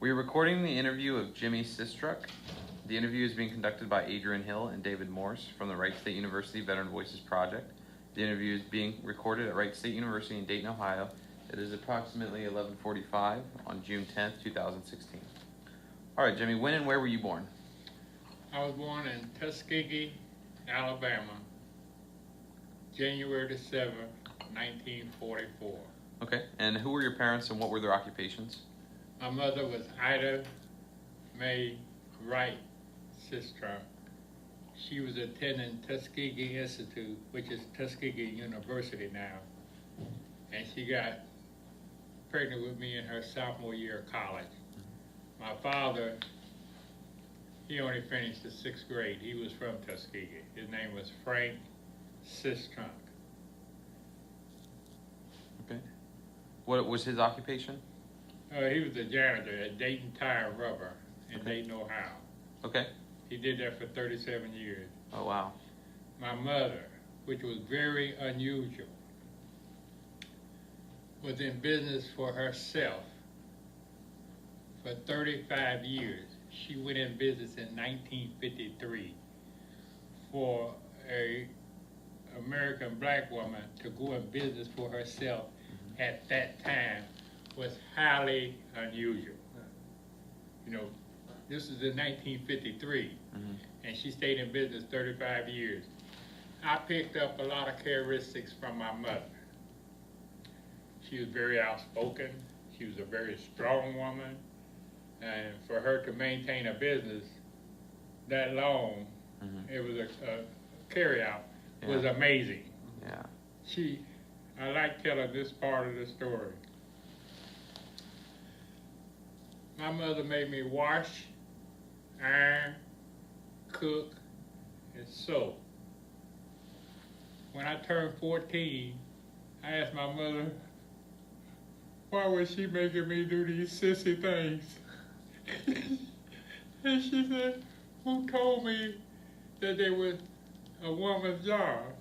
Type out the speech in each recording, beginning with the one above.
We are recording the interview of Jimmie Sistrunk. The interview is being conducted by Adrian Hill and David Morse from the Wright State University Veteran Voices Project. The interview is being recorded at Wright State University in Dayton, Ohio. It is approximately 11:45 on June 10th, 2016. All right, Jimmie, when and where were you born? I was born in Tuskegee, Alabama, January the 7th, 1944. Okay, and who were your parents and what were their occupations? My mother was Ida Mae Wright Sistrunk. She was attending Tuskegee Institute, which is Tuskegee University now. And she got pregnant with me in her sophomore year of college. My father, he only finished the 6th grade. He was from Tuskegee. His name was Frank Sistrunk. Okay. What was his occupation? He was a janitor at Dayton Tire and Rubber in Dayton, Ohio. Okay. He did that for 37 years. Oh, wow. My mother, which was very unusual, was in business for herself for 35 years. She went in business in 1953 for a American black woman to go in business for herself at that time was highly unusual. You know, this is in 1953, and she stayed in business 35 years. I picked up a lot of characteristics from my mother. She was very outspoken. She was a very strong woman, and for her to maintain a business that long, it was a carry-out, was amazing. Yeah. I like telling this part of the story. My mother made me wash, iron, cook, and sew. When I turned 14, I asked my mother, why was she making me do these sissy things? And she said, who told me that they was a woman's job?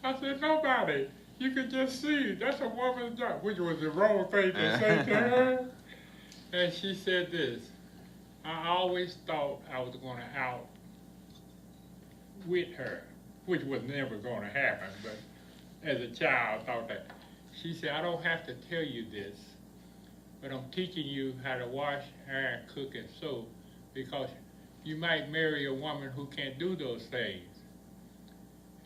I said, nobody. You could just see, that's a woman's job, which was the wrong thing to say to her. And she said this, I always thought I was going to outwit her, which was never going to happen, but as a child I thought that. She said, I don't have to tell you this, but I'm teaching you how to wash, iron, cook, and sew, because you might marry a woman who can't do those things.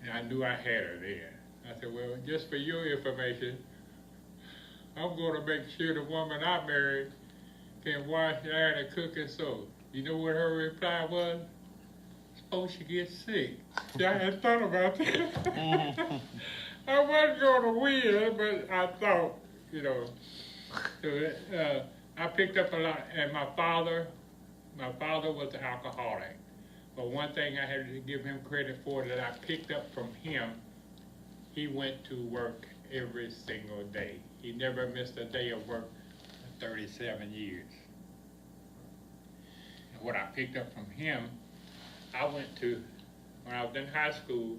And I knew I had her there. I said, well, just for your information, I'm going to make sure the woman I marry can wash, iron, and cook, and sew. You know what her reply was? Suppose she gets sick. See, I hadn't thought about that. I wasn't going to win, but I thought, you know. So, I picked up a lot, and my father was an alcoholic. But one thing I had to give him credit for that I picked up from him, he went to work every single day. He never missed a day of work for 37 years. And what I picked up from him, when I was in high school,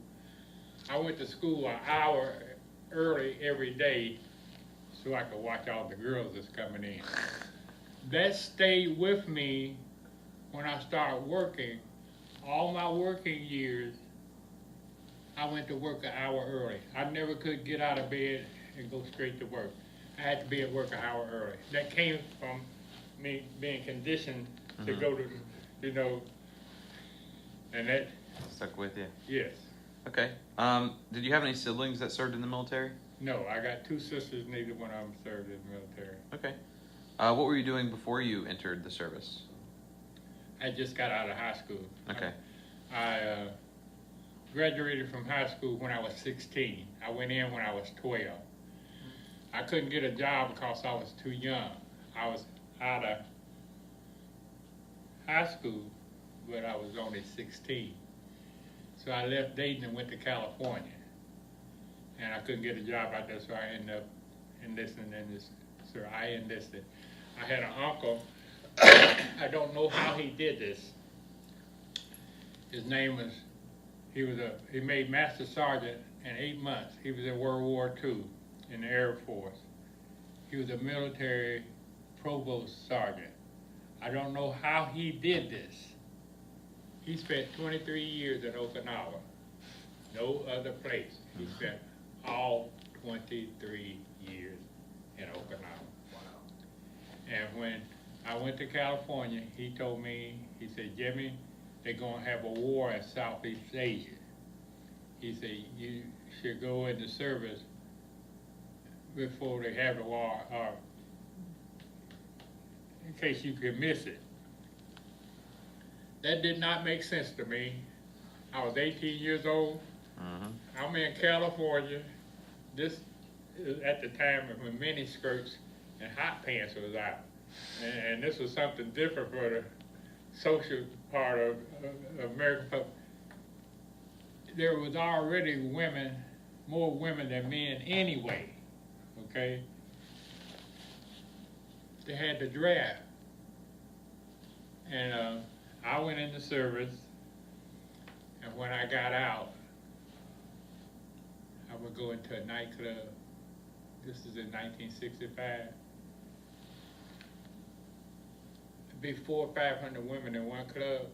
I went to school an hour early every day so I could watch all the girls that's coming in. That stayed with me when I started working. All my working years, I went to work an hour early. I never could get out of bed and go straight to work. I had to be at work an hour early. That came from me being conditioned to go to, you know, and that Stuck with you? Yes. Okay. Did you have any siblings that served in the military? No, I got 2 sisters, neither one of them served in the military. Okay. What were you doing before you entered the service? I just got out of high school. Okay. I graduated from high school when I was 16. I went in when I was 12. I couldn't get a job because I was too young. I was out of high school, but I was only 16. So I left Dayton and went to California. And I couldn't get a job out there, so I ended up enlisting in this. So I enlisted. I had an uncle, I don't know how he did this. His name was, he made Master Sergeant in 8 months. He was in World War II in the Air Force. He was a military provost sergeant. I don't know how he did this. He spent 23 years in Okinawa. No other place. He spent all 23 years in Okinawa. And when I went to California, he told me, he said, Jimmy, they're gonna have a war in Southeast Asia. He said, you should go into service before they have the war, in case you could miss it. That did not make sense to me. I was 18 years old. I'm in California. This is at the time when mini skirts and hot pants was out. And this was something different for the social part of American public. There was already women, more women than men anyway, okay? They had the draft. And I went into service, and when I got out, I would go into a nightclub. This is in 1965. There'd be 400 or 500 women in one club,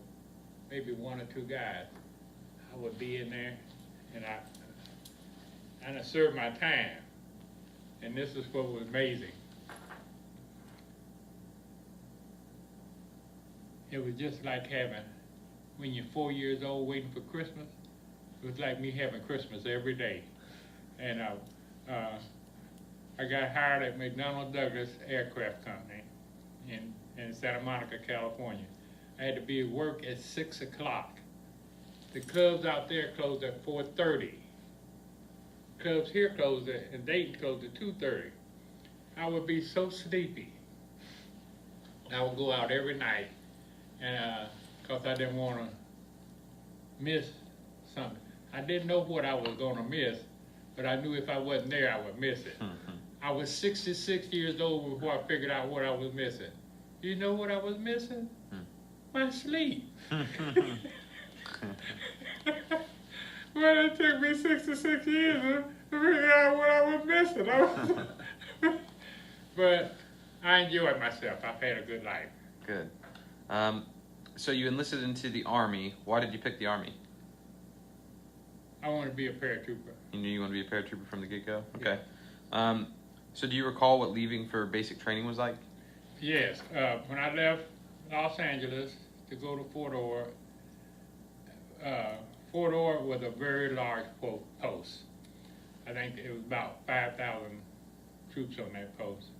maybe 1 or 2 guys. I would be in there, and I served my time. And this is what was amazing. It was just like having, when you're 4 years old waiting for Christmas, it was like me having Christmas every day. And I got hired at McDonnell Douglas Aircraft Company in Santa Monica, California. I had to be at work at 6 o'clock. The clubs out there closed at 4:30. Clubs here closed at, and Dayton closed at 2:30. I would be so sleepy. I would go out every night, and because I didn't want to miss something. I didn't know what I was going to miss, but I knew if I wasn't there, I would miss it. I was 66 years old before I figured out what I was missing. You know what I was missing? My sleep. Well, it took me 66 years to figure out what I was missing. But I enjoyed myself. I've had a good life. Good. So you enlisted into the Army. Why did you pick the Army? I want to be a paratrooper. You knew you wanted to be a paratrooper from the get-go? Okay. Yeah. So do you recall what leaving for basic training was like? Yes. When I left Los Angeles to go to Fort Ord, Fort Ord was a very large post. I think it was about 5,000 troops on that post.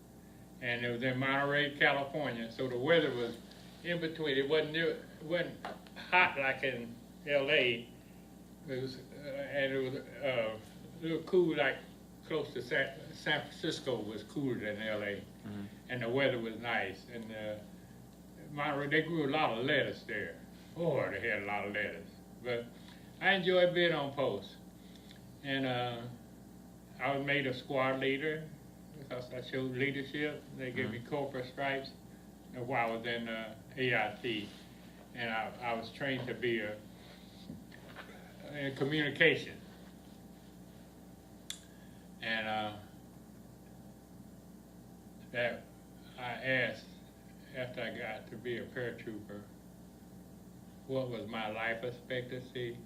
And it was in Monterey, California, so the weather was in between. It wasn't hot like in L.A. It was, and it was a little cool, like close to San Francisco was cooler than L.A. And the weather was nice. And Monterey, they grew a lot of lettuce there. Oh, they had a lot of lettuce. But I enjoyed being on post. And I was made a squad leader because I showed leadership. They gave me corporal stripes while I was in AIT. And I was trained to be in communication. And that I asked, after I got to be a paratrooper, what was my life expectancy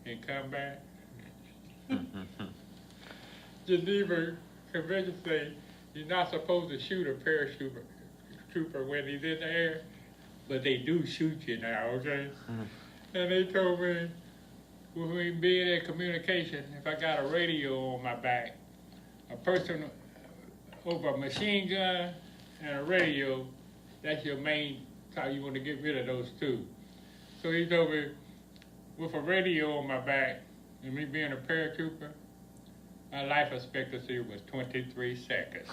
in combat? Geneva Convention say you're not supposed to shoot a paratrooper when he's in the air, but they do shoot you now, okay? And they told me, when we being in communication, if I got a radio on my back, a person over a machine gun and a radio, that's your main time. You want to get rid of those two. So he told me, with a radio on my back and me being a paratrooper, my life expectancy was 23 seconds.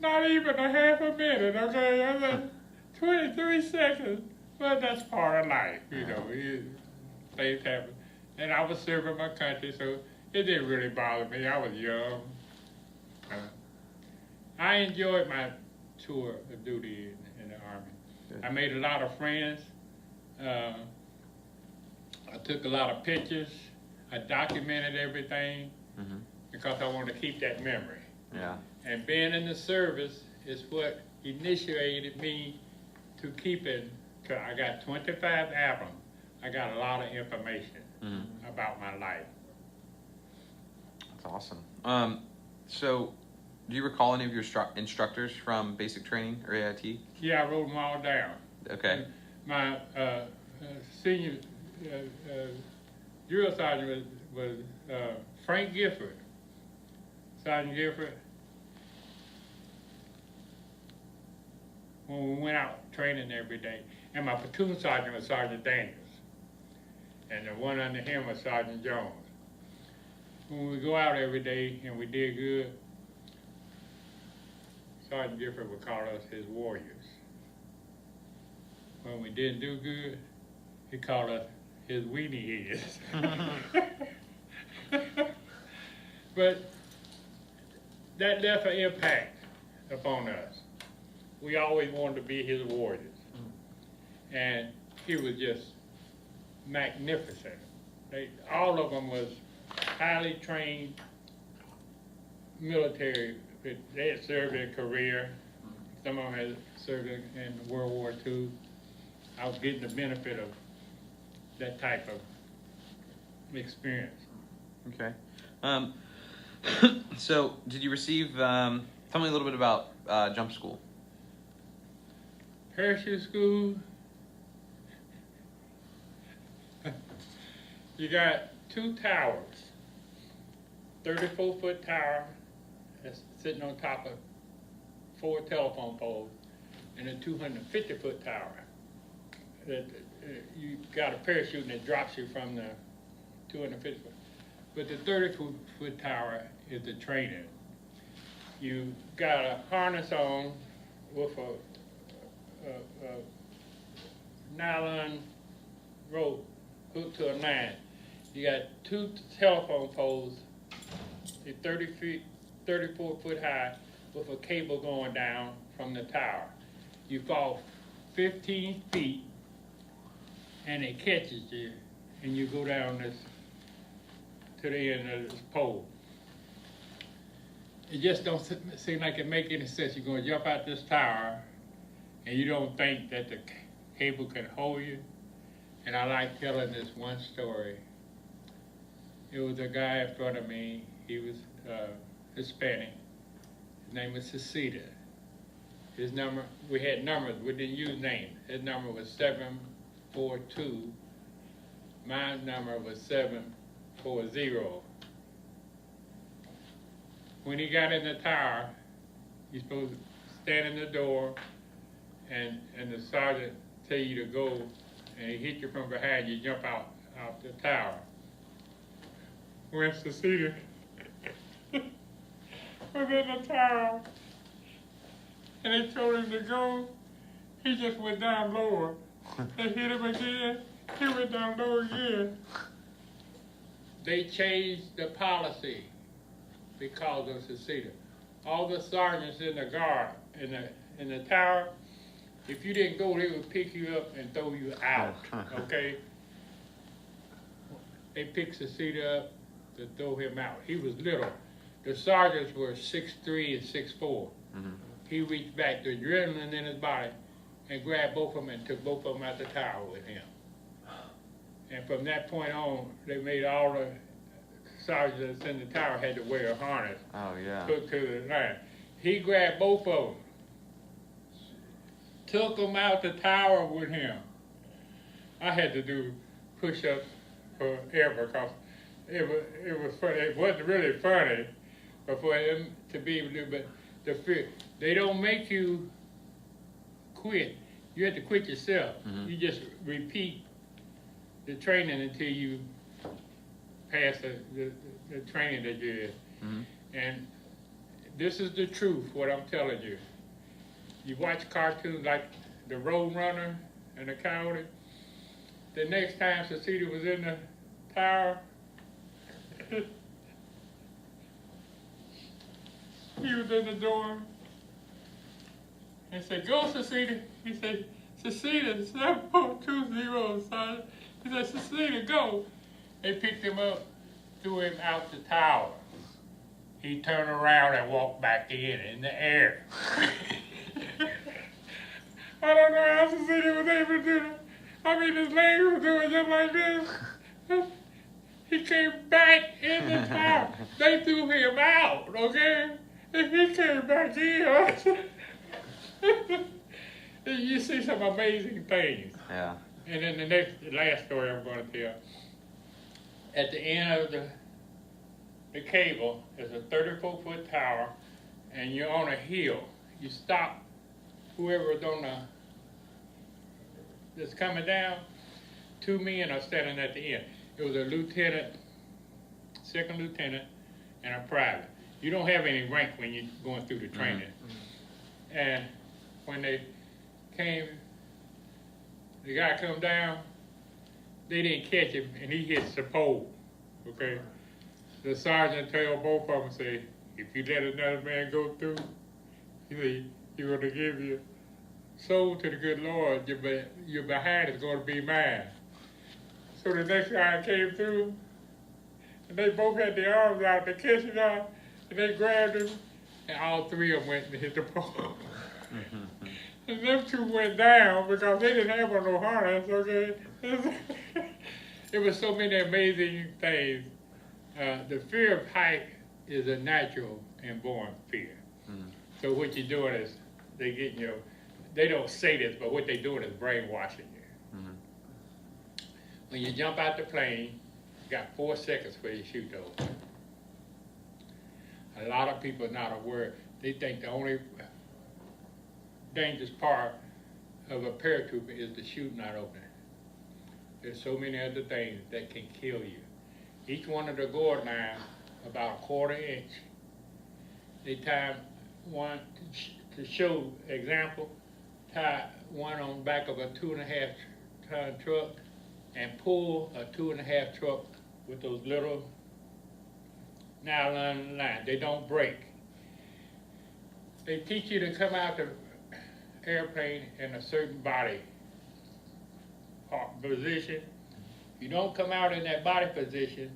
Not even a half a minute, okay? I said, 23 seconds, but that's part of life, you know. Things happen. And I was serving my country, so it didn't really bother me. I was young. I enjoyed my tour of duty in the Army. Good. I made a lot of friends. I took a lot of pictures. I documented everything because I wanted to keep that memory. Yeah. And being in the service is what initiated me to keeping, I got 25 albums. I got a lot of information about my life. That's awesome. So, do you recall any of your instructors from basic training or AIT? Yeah, I wrote them all down. Okay. My senior drill sergeant was Frank Gifford. Sergeant Gifford. When we went out training every day. And my platoon sergeant was Sergeant Daniels. And the one under him was Sergeant Jones. When we go out every day and we did good, Sergeant Gifford would call us his warriors. When we didn't do good, he called us his weenie heads. But that left an impact upon us. We always wanted to be his warriors. And he was just magnificent. All of them was highly trained military. They had served in Korea. Some of them had served in World War II. I was getting the benefit of that type of experience. Okay. So, did you receive, tell me a little bit about jump school. Parachute school, you got 2 towers, 34-foot tower that's sitting on top of 4 telephone poles, and a 250-foot tower. You got a parachute and it drops you from the 250 foot. But the 30-foot tower is the training. You got a harness on with a nylon rope hooked to a line. You got 2 telephone poles, 34 foot high, with a cable going down from the tower. You fall 15 feet, and it catches you, and you go down this to the end of this pole. It just don't seem like it make any sense. You're going to jump out this tower, and you don't think that the cable can hold you. And I like telling this one story. It was a guy in front of me. He was Hispanic. His name was Cecita. His number, we had numbers, we didn't use names. His number was 742. My number was 740. When he got in the tower, you're supposed to stand in the door, and the sergeant tell you to go, and he hit you from behind, you jump out the tower. When Cecita was in the tower, and they told him to go, he just went down lower. They hit him again, he went down lower again. They changed the policy because of Cecita. All the sergeants in the guard, in the tower, if you didn't go, they would pick you up and throw you out, okay? They picked Cecita up to throw him out. He was little. The sergeants were 6'3" and 6'4". Mm-hmm. He reached back, the adrenaline in his body, and grabbed both of them and took both of them out the tower with him. And from that point on, they made all the sergeants in the tower had to wear a harness. Oh, yeah. Hooked to the line. He grabbed both of them, took them out the tower with him. I had to do push-ups forever because it was funny. It wasn't really funny, but for him to be able to do, but the fear, they don't make you quit. You have to quit yourself. Mm-hmm. You just repeat the training until you pass the training that you did. Mm-hmm. And this is the truth, what I'm telling you. You watch cartoons like The Road Runner and the Coyote. The next time Cecita was in the tower, he was in the door and said, "Go, Cecita." He said, "Cecita, 7420, son." He said, "Cecita, go." They picked him up, threw him out the tower. he turned around and walked back in the air. I don't know how Cecilia was able to do that. I mean, his leg was doing just like this. He came back in the tower. They threw him out, okay? And he came back in. You see some amazing things. Yeah. And then the last story I'm going to tell. At the end of the cable is a 34-foot tower, and you're on a hill. You stop whoever's that's coming down. 2 men are standing at the end. It was a lieutenant, second lieutenant, and a private. You don't have any rank when you're going through the training. Mm-hmm. And when they came, the guy come down, they didn't catch him, and he hits the pole, okay? The sergeant told both of them, say, if you let another man go through, he said, he's going to give you soul to the good Lord, your behind is going to be mine. So the next guy came through, and they both had their arms out, they catch him out, and they grabbed him, and all three of them went and hit the pole. And them two went down because they didn't have on no harness, okay? It was so many amazing things. The fear of height is a natural and born fear. Mm. So what you're doing is, they don't say this, but what they're doing is brainwashing you. Mm-hmm. When you jump out the plane, you got 4 seconds for your chute to open. A lot of people are not aware. They think the only dangerous part of a paratrooper is the chute not opening. There's so many other things that can kill you. Each one of the gourd lines about a 1/4 inch. They tie one to show example. Tie one on the back of a 2.5 ton truck and pull a 2.5 truck with those little nylon lines. They don't break. They teach you to come out the airplane in a certain body position. You don't come out in that body position.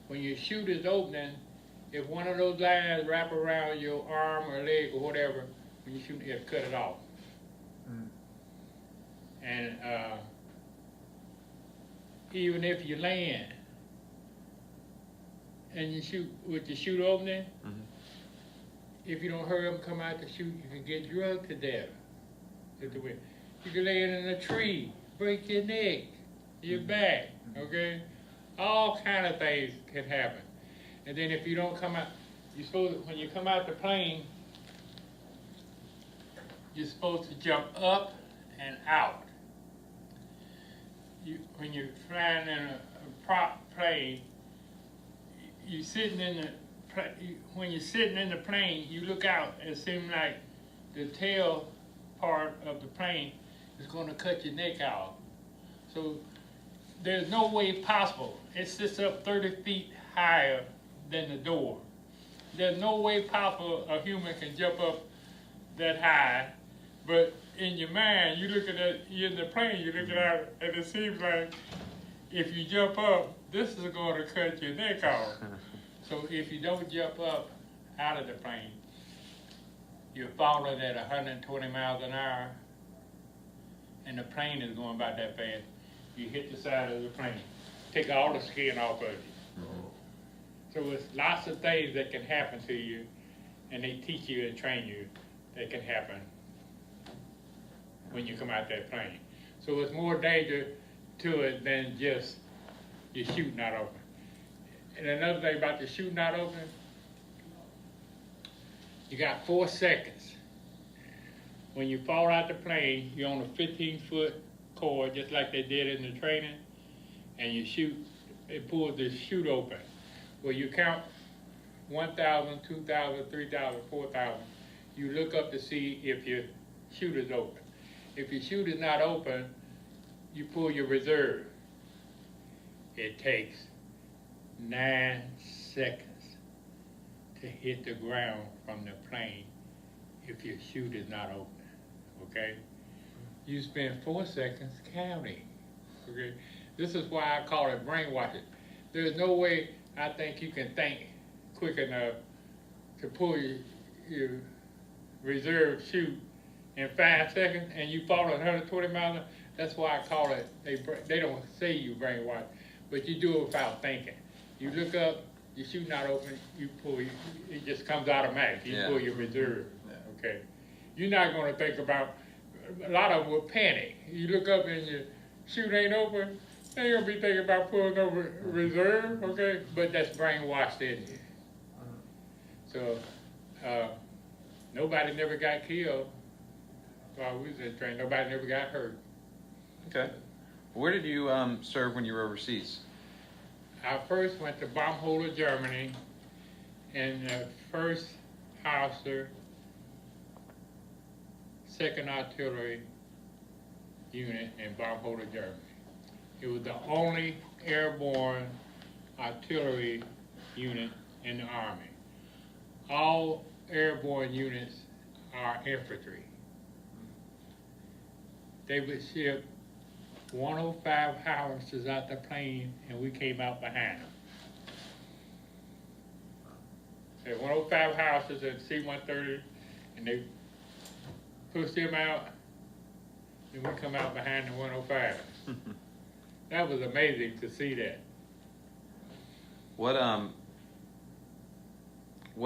When your chute is opening, if one of those lines wrap around your arm or leg or whatever, when you shoot, it'll cut it off. Mm. And even if you land and you shoot with the chute opening, mm-hmm. if you don't hurry up and come out the chute, you can get drugged to death. You can lay in a tree, break your neck, your back, okay? All kind of things can happen. And then if you don't come out, when you come out the plane, you're supposed to jump up and out. When you're flying in a prop plane, when you're sitting in the plane, you look out and it seems like the tail part of the plane is going to cut your neck out. So there's no way possible. It sits up 30 feet higher than the door. There's no way possible a human can jump up that high, but in your mind, you're in the plane, you're looking out, and it seems like if you jump up, this is going to cut your neck off. So if you don't jump up out of the plane, you're falling at 120 miles an hour, and the plane is going about that fast. You hit the side of the plane, take all the skin off of you. Mm-hmm. So it's lots of things that can happen to you, and they teach you and train you that can happen when you come out that plane. So it's more danger to it than just your chute not open. And another thing about the chute not open, you got 4 seconds. When you fall out the plane, you're on a 15-foot cord, just like they did in the training, and you shoot, it pulls the chute open. Well, you count 1,000, 2,000, 3,000, 4,000. You look up to see if your chute is open. If your chute is not open, you pull your reserve. It takes 9 seconds to hit the ground from the plane if your chute is not open, okay? You spend 4 seconds counting, okay? This is why I call it brainwashing. There's no way I think you can think quick enough to pull your reserve chute in 5 seconds and you fall at 120 miles, that's why I call it, they don't say you brainwash, but you do it without thinking. You look up, your chute not open, you pull, it just comes automatic. You pull your reserve, okay? You're not gonna think about, a lot of them will panic. You look up and your chute ain't open, they ain't gonna be thinking about pulling over reserve, okay? But that's brainwashed in you. So, nobody never got killed while we was in training. Nobody never got hurt. Okay. Where did you serve when you were overseas? I first went to Baumholder, Germany, in the 1st Hauser, 2nd Artillery Unit in Baumholder, Germany. It was the only airborne artillery unit in the Army. All airborne units are infantry. They would ship 105 howitzers out the plane, and we came out behind them. They 105 howitzers and C-130, and they pushed them out, and we come out behind the 105. That was amazing to see that. What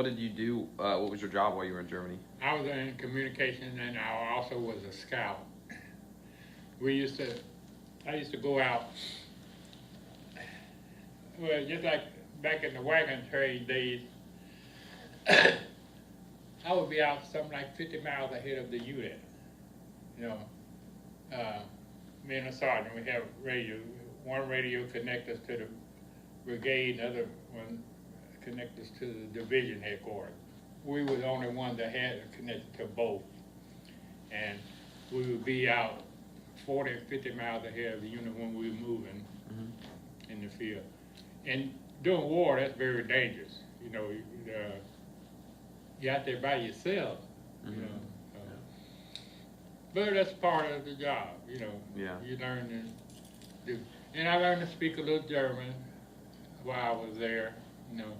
did you do? What was your job while you were in Germany? I was in communications, and I also was a scout. I used to go out, well, just like back in the wagon trade days, I would be out something like 50 miles ahead of the unit. You know, me and a sergeant, we have radio. One radio connect us to the brigade, the other one connect us to the division headquarters. We were the only ones that had connected to both. And we would be out 40 or 50 miles ahead of the unit when we were moving in the field. And during war, that's very dangerous. You know, you're out there by yourself, you know. But that's part of the job, you know. Yeah. You learn to do. And I learned to speak a little German while I was there, you know.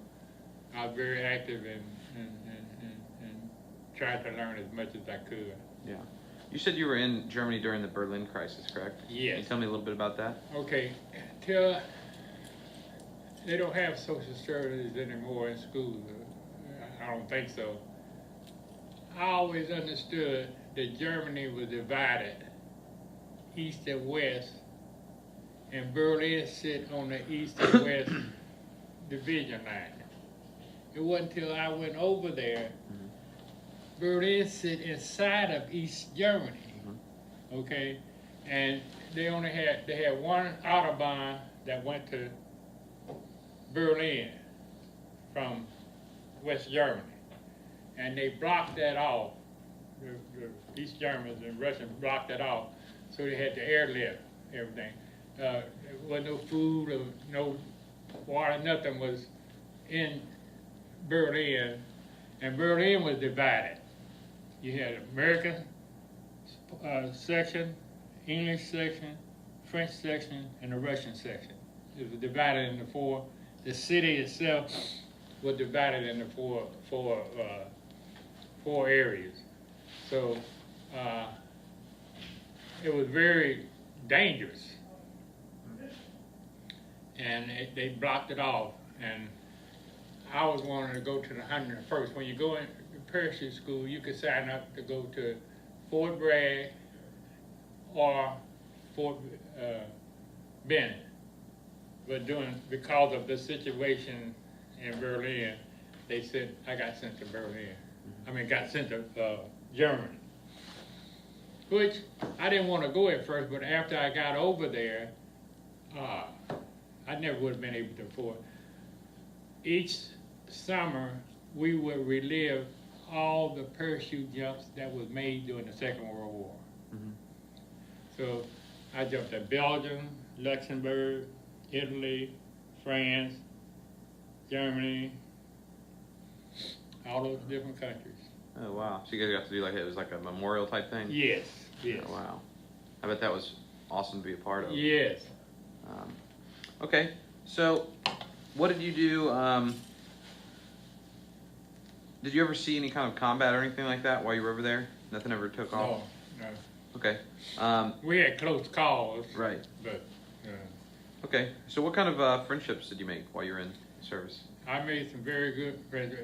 I was very active and tried to learn as much as I could. Yeah. You said you were in Germany during the Berlin crisis, correct? Yes. Can you tell me a little bit about that? Okay. Till they don't have social studies anymore in schools. I don't think so. I always understood that Germany was divided east and west, and Berlin sit on the east and west division line. It wasn't until I went over there, Berlin sit inside of East Germany, okay? And they had one Autobahn that went to Berlin from West Germany. And they blocked that off. The East Germans and Russians blocked that off. So they had to airlift everything. There wasn't no food or no water, nothing was in Berlin. And Berlin was divided. You had American section, English section, French section, and the Russian section. It was divided into four. The city itself was divided into four areas. So it was very dangerous. And they blocked it off. And I was wanting to go to the 101st. When you go in parachute school, you could sign up to go to Fort Bragg or Fort Benning. But because of the situation in Berlin, they said I got sent to Berlin. I mean, got sent to Germany. Which I didn't want to go at first, but after I got over there, I never would have been able to afford. Each summer, we would relive all the parachute jumps that was made during the Second World War. So I jumped at Belgium, Luxembourg, Italy, France, Germany, all those different countries. Oh, wow. So you guys got to do it was like a memorial type thing? Yes, yes. Oh, wow. I bet that was awesome to be a part of. Yes. Okay, so what did you do Did you ever see any kind of combat or anything like that while you were over there? Nothing ever took off? No. Okay. We had close calls. Right. But Okay. So what kind of friendships did you make while you were in service? I made some very good friends.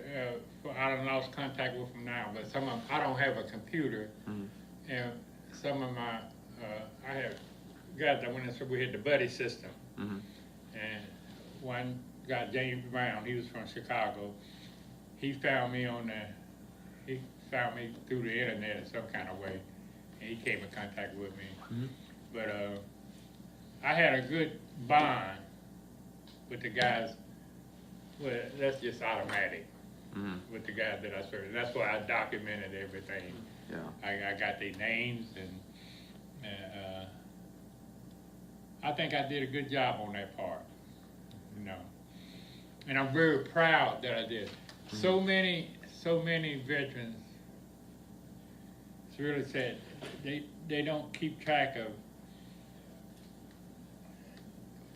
I done lost contact with them now, but some of them, I don't have a computer. Mm-hmm. And some of my, I have guys that went in, so we had the buddy system. Mm-hmm. And one guy, James Brown, he was from Chicago. He found me through the internet in some kind of way, and he came in contact with me. Mm-hmm. But I had a good bond with the guys. Well, that's just automatic with the guys that I served. And that's why I documented everything. Yeah. I got their names, and I think I did a good job on that part, you know. And I'm very proud that I did. So many veterans, it's really sad, they don't keep track of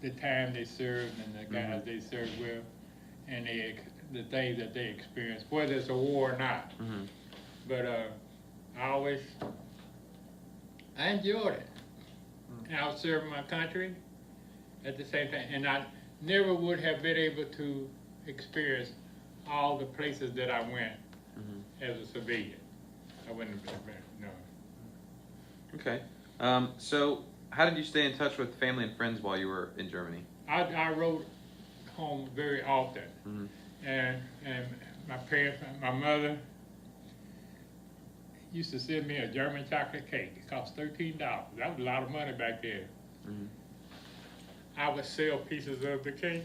the time they served and the guys they served with, and the things that they experienced, whether it's a war or not. But I enjoyed it. And I was serving my country at the same time, and I never would have been able to experience all the places that I went as a civilian. I wouldn't have been, no. Okay. So how did you stay in touch with family and friends while you were in Germany? I wrote home very often. And my parents, my mother used to send me a German chocolate cake. It cost $13. That was a lot of money back then. I would sell pieces of the cake,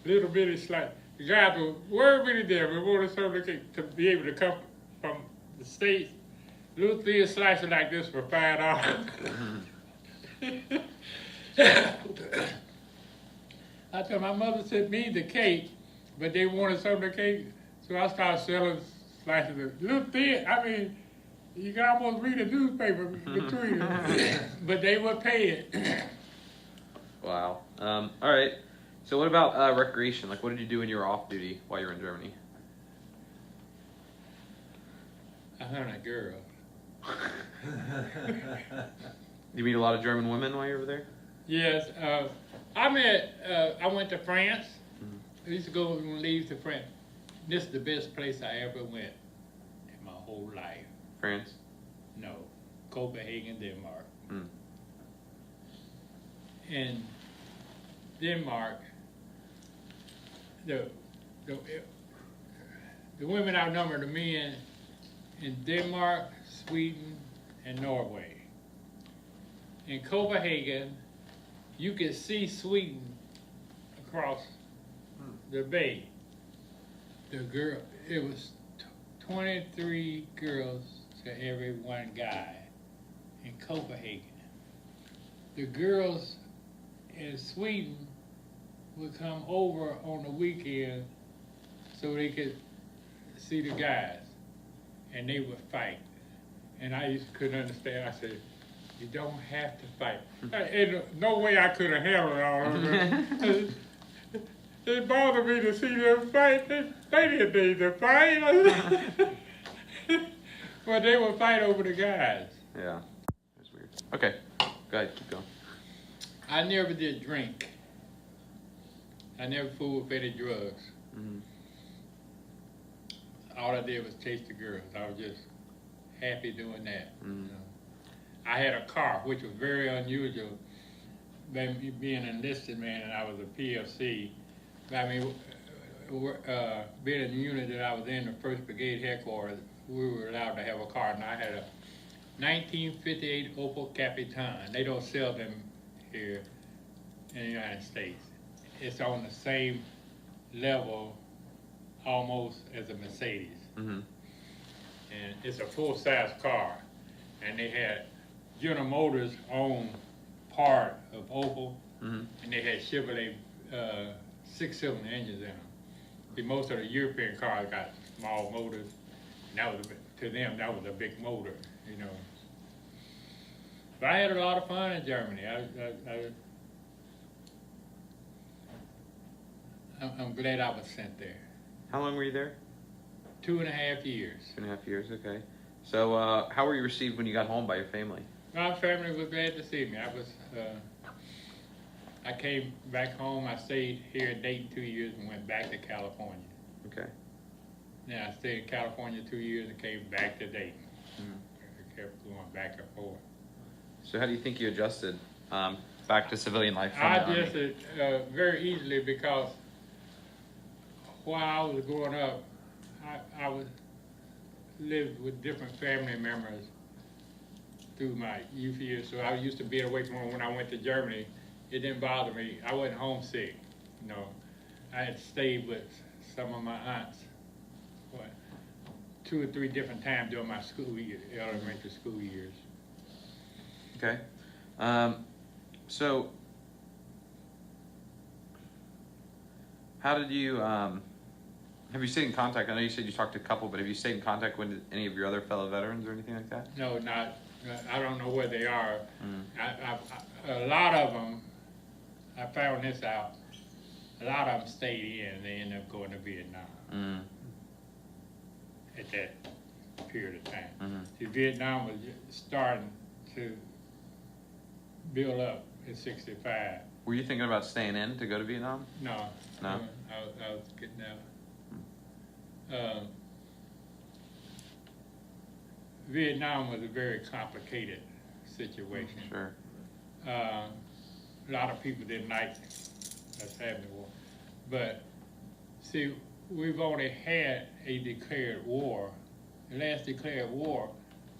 little bitty slice. The guys were worried me there. We wanted to serve the cake to be able to come from the States. Little thin slices like this for $5. I told my mother sent me the cake, but they wanted some of the cake, so I started selling slices of little thin. I mean, you can almost read a newspaper between them, but they would pay it. Wow. All right. So what about recreation? Like, what did you do when you were off duty while you were in Germany? I hunted a girl. Did you meet a lot of German women while you were there? Yes. I went to France. I used to go and leave to France. This is the best place I ever went in my whole life. France? No. Copenhagen, Denmark. In Denmark, the women outnumber the men in Denmark, Sweden, and Norway. In Copenhagen, you could see Sweden across the bay. It was 23 girls to every one guy in Copenhagen. The girls in Sweden would come over on the weekend so they could see the guys, and they would fight. And I couldn't understand. I said, you don't have to fight. And no way I could have handled all of it. It bothered me to see them fight. They didn't need to fight. But they would fight over the guys. Yeah, that's weird. Okay, go ahead, keep going. I never did drink. I never fooled with any drugs. All I did was chase the girls. I was just happy doing that. You know. I had a car, which was very unusual, being an enlisted man, and I was a PFC. I mean, being in the unit that I was in, the 1st Brigade headquarters, we were allowed to have a car, and I had a 1958 Opel Capitan. They don't sell them here in the United States. It's on the same level almost as a Mercedes. And it's a full-size car. And they had General Motors own part of Opel, and they had Chevrolet 6-cylinder engines in them. See, most of the European cars got small motors, and that was to them that was a big motor, you know. But I had a lot of fun in Germany. I'm glad I was sent there. How long were you there? 2.5 years. 2.5 years, okay. So, how were you received when you got home by your family? My family was glad to see me. I came back home. I stayed here in Dayton 2 years and went back to California. Okay. Then I stayed in California 2 years and came back to Dayton. Mm-hmm. I kept going back and forth. So, how do you think you adjusted back to civilian life? I adjusted very easily because while I was growing up, I lived with different family members through my youth years. So I used to be away from home. When I went to Germany, it didn't bother me. I wasn't homesick. You know, I had stayed with some of my aunts, 2 or 3 different times during my school year, elementary school years. Okay. So, how did you, have you stayed in contact? I know you said you talked to a couple, but have you stayed in contact with any of your other fellow veterans or anything like that? No, not, I don't know where they are. Mm. A lot of them, I found this out, a lot of them stayed in and they ended up going to Vietnam. Mm. At that period of time. Mm-hmm. See, Vietnam was starting to build up in '65. Were you thinking about staying in to go to Vietnam? No. No? I was getting out. Vietnam was a very complicated situation. Sure. A lot of people didn't like us having the war. But, see, we've only had a declared war. The last declared war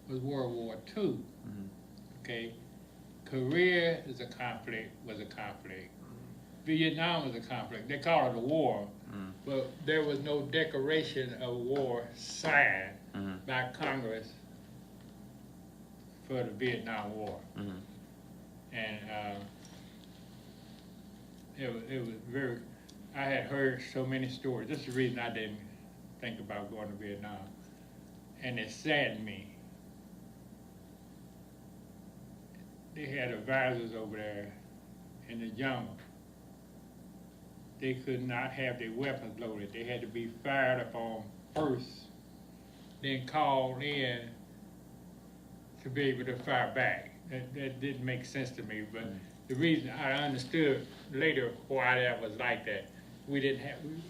was World War II. Mm-hmm. Okay? Korea was a conflict. Vietnam was a conflict. They call it a war, but there was no declaration of war signed by Congress for the Vietnam War. Mm-hmm. And it was very, I had heard so many stories. This is the reason I didn't think about going to Vietnam. And it saddened me. They had advisors over there in the jungle. They could not have their weapons loaded. They had to be fired upon first, then called in to be able to fire back. That didn't make sense to me, but the reason I understood later why that was like that, we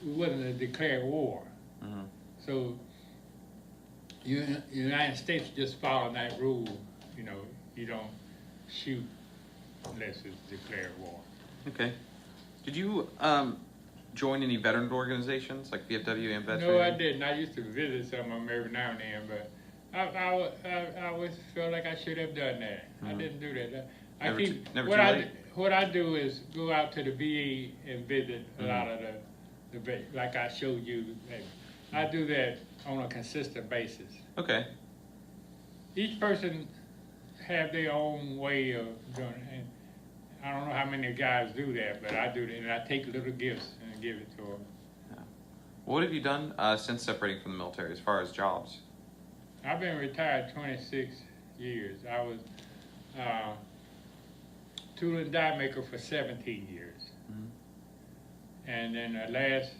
wasn't a declared war. Mm-hmm. So the United States just followed that rule, you know, you don't shoot unless it's declared war. Okay. Did you join any veteran organizations like VFW and Veterans? No, I didn't. I used to visit some of them every now and then, but I always felt like I should have done that. I didn't do that. What I do is go out to the VA and visit a lot of the like I showed you. I do that on a consistent basis. Okay. Each person have their own way of doing it. And I don't know how many guys do that, but I do that, and I take little gifts and give it to them. Yeah. What have you done since separating from the military as far as jobs? I've been retired 26 years. I was tool and die maker for 17 years. Mm-hmm. And then the last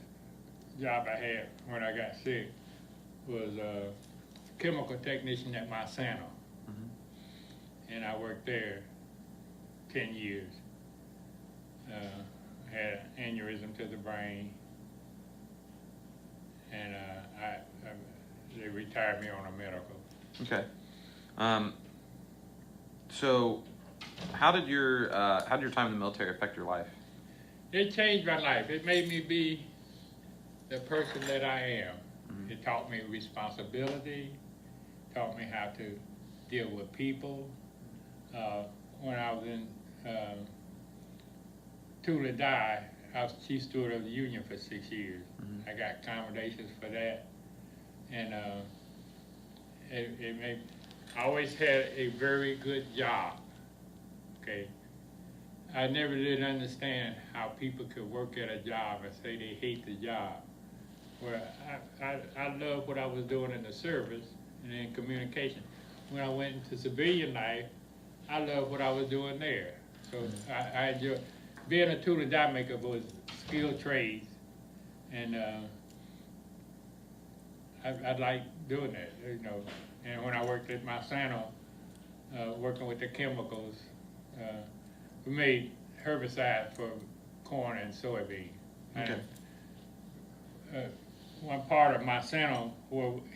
job I had when I got sick was a chemical technician at Monsanto. Mm-hmm. And I worked there 10 years. Had an aneurysm to the brain, and they retired me on a medical. Okay. So, how did your time in the military affect your life? It changed my life. It made me be the person that I am. Mm-hmm. It taught me responsibility. Taught me how to deal with people. When I was in Tool and Die, I was chief steward of the union for 6 years. Mm-hmm. I got accommodations for that, and I always had a very good job. Okay, I never did understand how people could work at a job and say they hate the job. Well, I loved what I was doing in the service and in communication. When I went into civilian life, I loved what I was doing there. So I enjoyed being a tool and die maker was skilled trades, and I like doing that, you know. And when I worked at Monsanto, working with the chemicals, we made herbicides for corn and soybean. Okay. And, one part of Monsanto,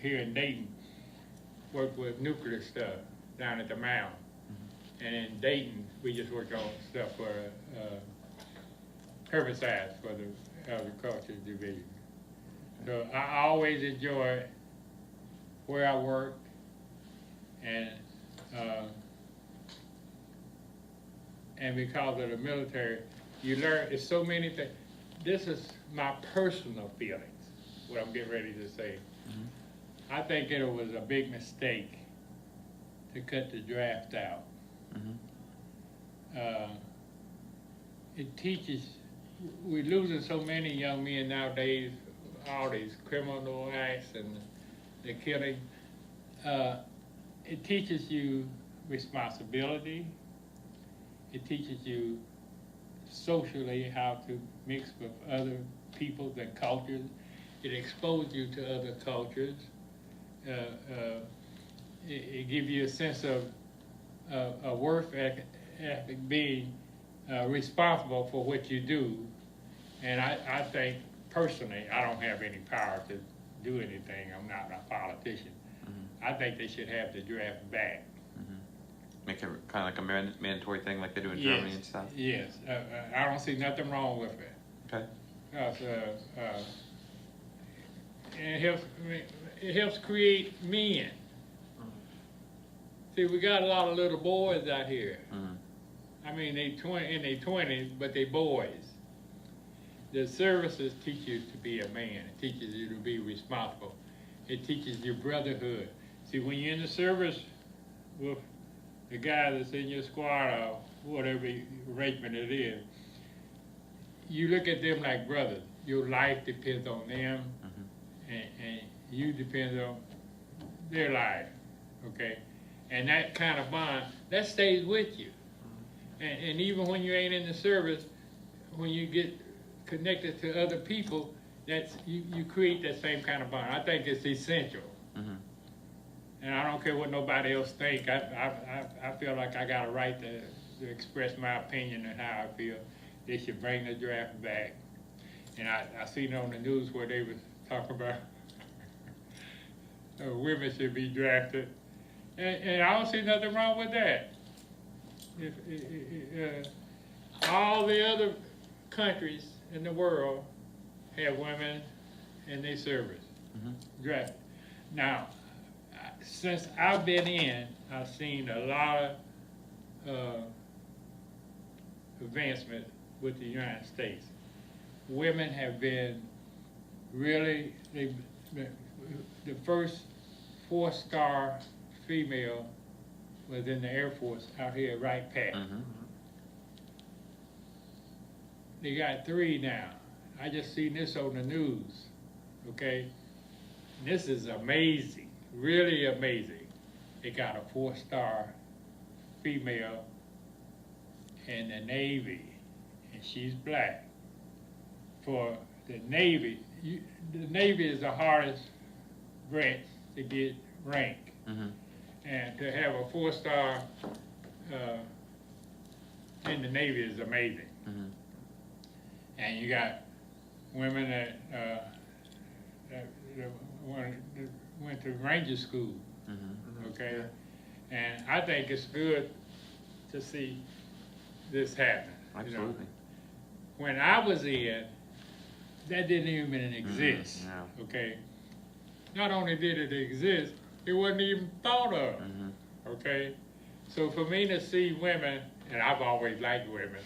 here in Dayton, worked with nuclear stuff down at the mound. And in Dayton, we just worked on stuff for herbicides for the agriculture division. So I always enjoy where I work, and because of the military, you learn, it's so many things. This is my personal feelings, what I'm getting ready to say. Mm-hmm. I think it was a big mistake to cut the draft out. Mm-hmm. It teaches, we're losing so many young men nowadays, all these criminal acts and the killing. It teaches you responsibility. It teaches you socially how to mix with other peoples and cultures. It exposes you to other cultures. It gives you a sense of a worth ethic, being responsible for what you do. And I think, personally, I don't have any power to do anything. I'm not a politician. Mm-hmm. I think they should have the draft back. Mm-hmm. Make it kind of like a mandatory thing like they do in Germany and stuff? Yes. I don't see nothing wrong with it. Okay. It helps create men. See, we got a lot of little boys out here. Mm-hmm. I mean, in their 20s, but they boys. The services teach you to be a man. It teaches you to be responsible. It teaches you brotherhood. See, when you're in the service with the guy that's in your squad or whatever arrangement it is, you look at them like brothers. Your life depends on them, mm-hmm. and you depend on their life, okay? And that kind of bond, that stays with you. And even when you ain't in the service, when you get connected to other people, that's you create that same kind of bond. I think it's essential. Mm-hmm. And I don't care what nobody else think. I feel like I got a right to express my opinion on how I feel. They should bring the draft back. And I seen on the news where they was talking about women should be drafted. And I don't see nothing wrong with that. All the other countries in the world have women in their service, mm-hmm. drafted. Now, since I've been in, I've seen a lot of advancement with the United States. Women have been really, the first 4-star female was in the Air Force out here at Wright Pat. Mm-hmm. They got 3 now. I just seen this on the news, okay? This is amazing, really amazing. They got a 4-star female in the Navy, and she's black. For the Navy, the Navy is the hardest branch to get rank. Mm-hmm. And to have a 4-star in the Navy is amazing. Mm-hmm. And you got women that went to Ranger School, mm-hmm. okay? And I think it's good to see this happen. Absolutely. You know? When I was in, that didn't even exist, mm-hmm. Yeah. Okay? Not only did it exist, it wasn't even thought of, mm-hmm. okay? So for me to see women, and I've always liked women,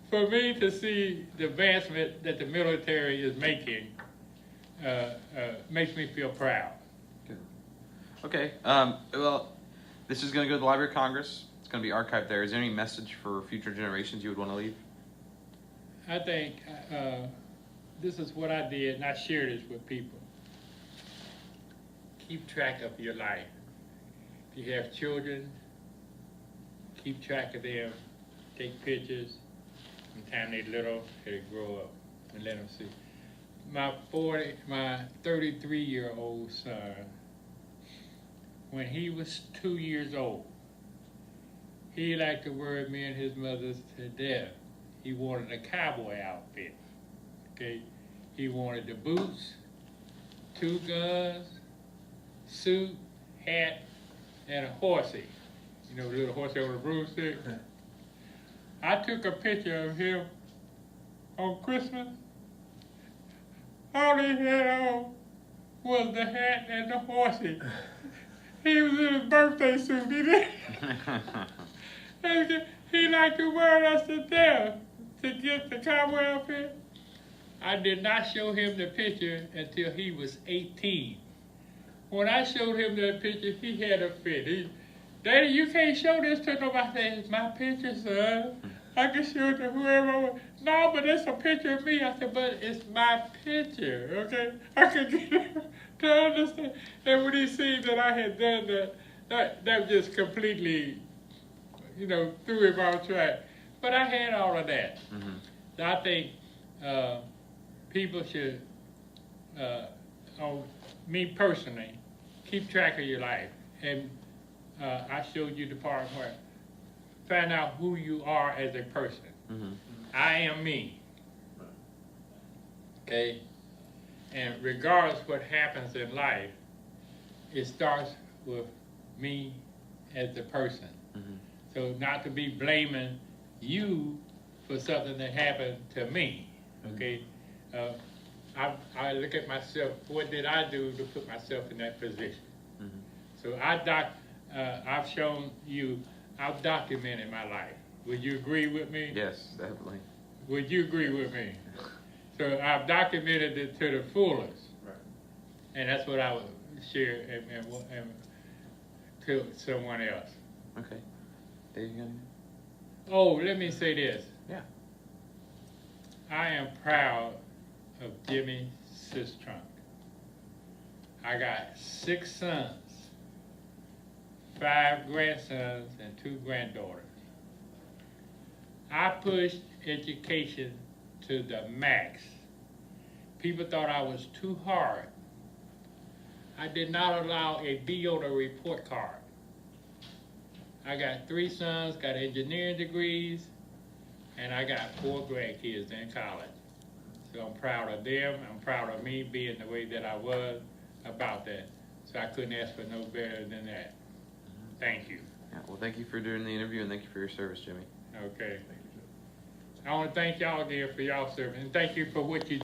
for me to see the advancement that the military is making makes me feel proud. Good. Okay, well, this is going to go to the Library of Congress. It's going to be archived there. Is there any message for future generations you would want to leave? I think this is what I did, and I share this with people. Keep track of your life. If you have children, keep track of them. Take pictures. From the time they're little, till they grow up, and let them see. my 33-year-old son, when he was 2 years old, he liked to worry me and his mother to death. He wanted a cowboy outfit, okay? He wanted the boots, 2 guns, suit, hat, and a horsey. You know, the little horsey on a broomstick? I took a picture of him on Christmas. All he had on was the hat and the horsey. He was in his birthday suit, he did. He liked to wear us to death to get the cowboy outfit. I did not show him the picture until he was 18. When I showed him that picture, he had a fit. Daddy, you can't show this to nobody. I said, it's my picture, son. I can show it to whoever I want. No, but it's a picture of me. I said, but it's my picture, okay? I could get him to understand. And when he seen that I had done that just completely, you know, threw him off track. But I had all of that. Mm-hmm. So I think people should, me personally, keep track of your life. And I showed you the part where find out who you are as a person. Mm-hmm. I am me. Okay? And regardless what happens in life, it starts with me as a person. Mm-hmm. So not to be blaming you for something that happened to me. Okay? I look at myself, what did I do to put myself in that position? Mm-hmm. So I've shown you, I've documented my life. Would you agree with me? Yes, definitely. Would you agree with me? So I've documented it to the fullest. Right. And that's what I would share and to someone else. Okay. Dave, you got anything? Oh, let me say this. Yeah. I am proud of Jimmie Sistrunk. I got 6 sons, 5 grandsons, and 2 granddaughters. I pushed education to the max. People thought I was too hard. I did not allow a B on a report card. I got 3 sons, got engineering degrees, and I got 4 grandkids in college. So I'm proud of them. I'm proud of me being the way that I was about that. So I couldn't ask for no better than that. Thank you. Yeah, well, thank you for doing the interview, and thank you for your service, Jimmie. Okay. I want to thank y'all again for y'all service, and thank you for what you